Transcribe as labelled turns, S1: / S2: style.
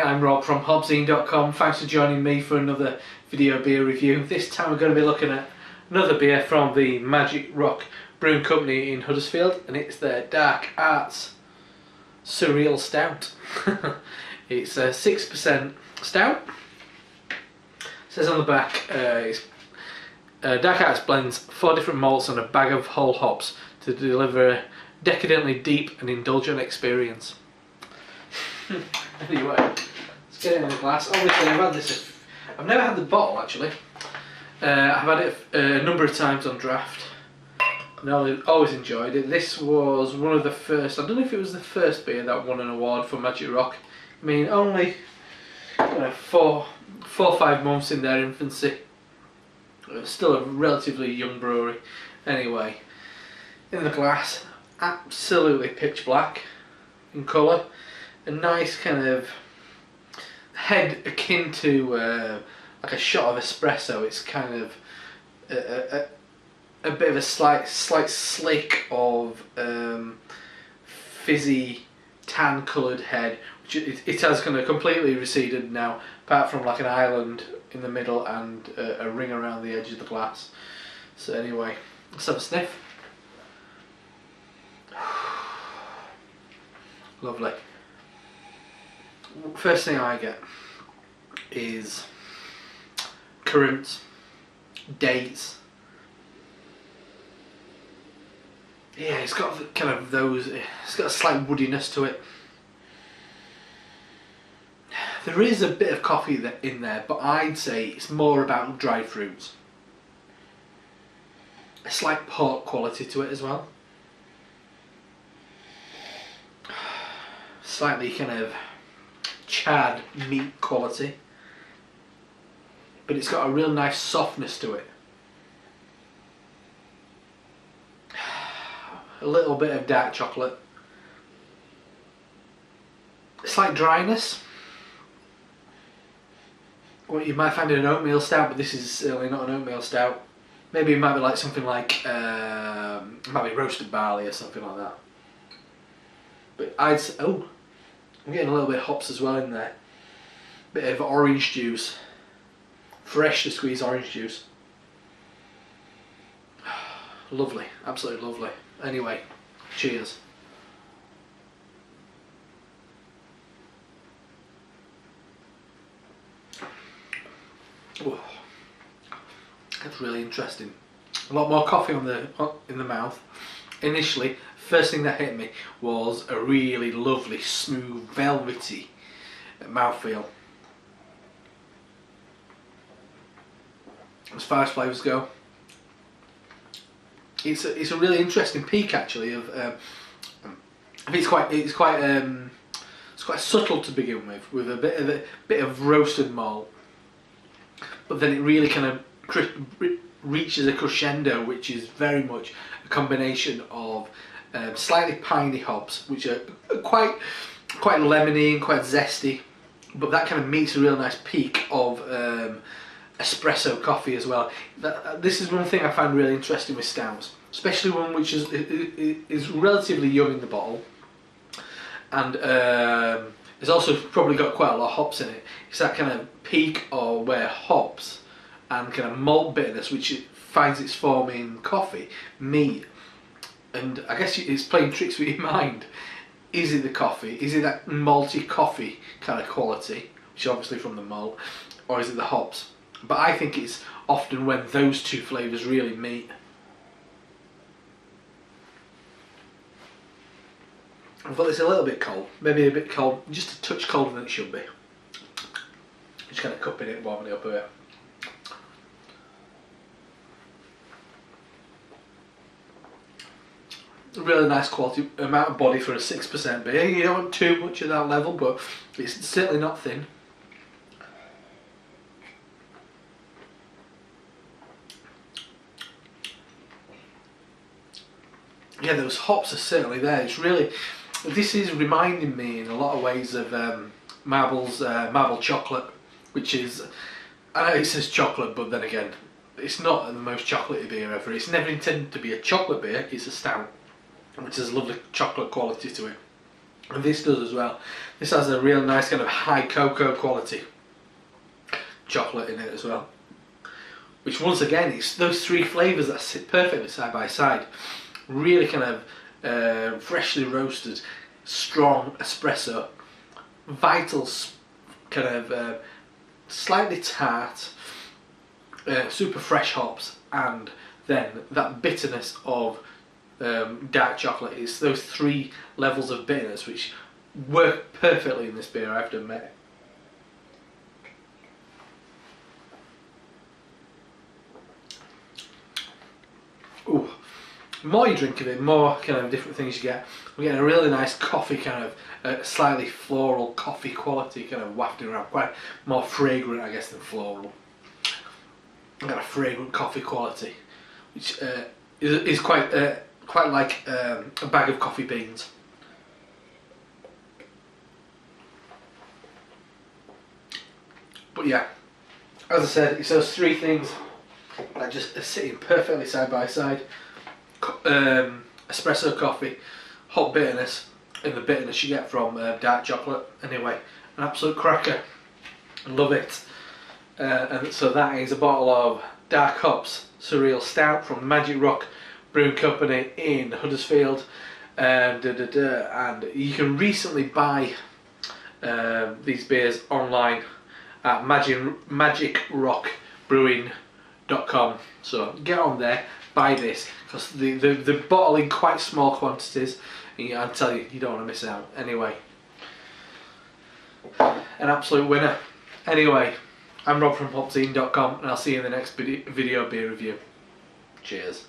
S1: I'm Rob from HopZine.com. Thanks for joining me for another video beer review. This time we're going to be looking at another beer from the Magic Rock Brewing Company in Huddersfield, and it's their Dark Arts Surreal Stout. It's a 6% stout. It says on the back, Dark Arts blends 4 different malts and a bag of whole hops to deliver a decadently deep and indulgent experience. Anyway, let's get it in the glass. Obviously, I've had this. I've never had the bottle actually. I've had it a number of times on draft. And I always enjoyed it. This was one of the first. I don't know if it was the first beer that won an award for Magic Rock. I mean, only 4 or 5 months in their infancy. Still a relatively young brewery. Anyway, in the glass, absolutely pitch black in colour. A nice kind of head akin to like a shot of espresso. It's kind of a bit of a slight slick of fizzy tan coloured head, which it has kind of completely receded now, apart from like an island in the middle and a ring around the edge of the glass. So anyway, let's have a sniff. Lovely. First thing I get is currants, dates. Yeah, it's got kind of those. It's got a slight woodiness to it. There is a bit of coffee in there, but I'd say it's more about dried fruits. A slight port quality to it as well. Slightly kind of charred meat quality, but it's got a real nice softness to it. A little bit of dark chocolate, a slight dryness, what you might find in an oatmeal stout, but this is certainly not an oatmeal stout. Maybe it might be like something like it might be roasted barley or something like that. But I'd say, oh, I'm getting a little bit of hops as well in there. Bit of orange juice, freshly squeezed orange juice. Lovely, absolutely lovely. Anyway, cheers. Oh, that's really interesting. A lot more coffee in the mouth. Initially, first thing that hit me was a really lovely, smooth, velvety mouthfeel. As far as flavours go, it's a really interesting peak actually. It's quite subtle to begin with a bit of roasted malt, but then it really kind of reaches a crescendo, which is very much a combination of slightly piney hops, which are quite lemony and quite zesty, but that kind of meets a real nice peak of espresso coffee as well. This is one thing I find really interesting with stouts, especially one which is relatively young in the bottle, and it's also probably got quite a lot of hops in it. It's that kind of peak of where hops and kind of malt bitterness, which it finds its form in coffee, meet. And I guess it's playing tricks with your mind. Is it the coffee? Is it that malty coffee kind of quality, which is obviously from the malt, or is it the hops? But I think it's often when those two flavours really meet. I've got this a little bit cold, maybe a bit cold, just a touch colder than it should be. Just kind of cupping it, warming it up a bit. Really nice quality amount of body for a 6% beer. You don't want too much at that level, but it's certainly not thin. Yeah, those hops are certainly there. It's really, this is reminding me in a lot of ways of marble chocolate, which is, I know it says chocolate, but then again, it's not the most chocolatey beer ever. It's never intended to be a chocolate beer. It's a stout, which has a lovely chocolate quality to it. and this does as well. This has a real nice kind of high cocoa quality chocolate in it as well, which once again, it's those three flavours that sit perfectly side by side. Really kind of freshly roasted, strong espresso, vital, kind of slightly tart, super fresh hops, and then that bitterness of dark chocolate. It's those three levels of bitterness which work perfectly in this beer, I have to admit. Ooh. The more you drink of it, more kind of different things you get. We're getting a really nice coffee kind of, slightly floral coffee quality kind of wafting around, quite more fragrant I guess than floral. We've got a fragrant coffee quality, which is quite like a bag of coffee beans. But yeah, as I said, it's those three things that just are sitting perfectly side by side. Espresso coffee, hot bitterness, and the bitterness you get from dark chocolate. Anyway, an absolute cracker. Love it. And so that is a bottle of Dark Hops Surreal Stout from the Magic Rock Brewing Company in Huddersfield. And you can recently buy these beers online at magicrockbrewing.com. So get on there, buy this, because the bottle in quite small quantities, and I'll tell you, you don't want to miss out. Anyway, an absolute winner. Anyway, I'm Rob from HopZine.com, and I'll see you in the next video beer review. Cheers.